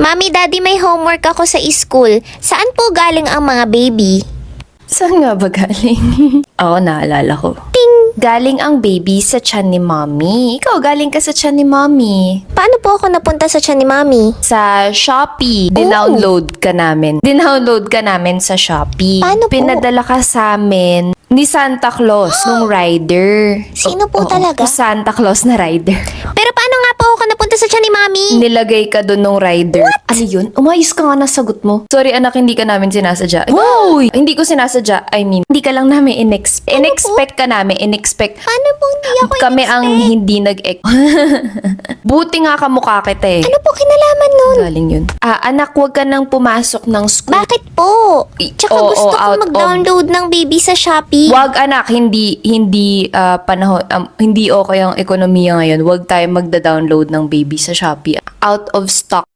Mami, Daddy, may homework ako sa school. Saan po galing ang mga baby? Saan nga ba galing? Oo, naalala ko. Galing ang baby sa tiyan ni Mommy. Ikaw, galing ka sa tiyan ni Mommy. Paano po ako napunta sa tiyan ni Mami? Sa Shopee. Dinownload ka namin. Dinownload ka namin sa Shopee. Paano po? Pinadala ka sa amin ni Santa Claus nung rider. Sino po Oo, talaga? Santa Claus na rider. Pero paano nga po ako napunta sa tiyan ni Mami? Nilagay ka doon nung rider. Ano yun? Umayos ka nga na sagot mo. Sorry anak, hindi ka namin sinasadya. Wow! Hindi ko sinasadya. I mean, hindi ka lang namin in-expect. In-expect ka namin. In-expect. Paano po hindi ako Kami ang in-expect? hindi Buti nga kamukha kita eh. Ano po kinalaman nun? Galing yun. Anak, huwag ka nang pumasok ng school. Bakit po? Tsaka Oo, gusto ko out of- mag-download ng baby sa Shopee. Wag anak, hindi panahon, hindi okay ang ekonomiya ngayon. Wag tayo magda-download ng baby sa Shopee. Out of stock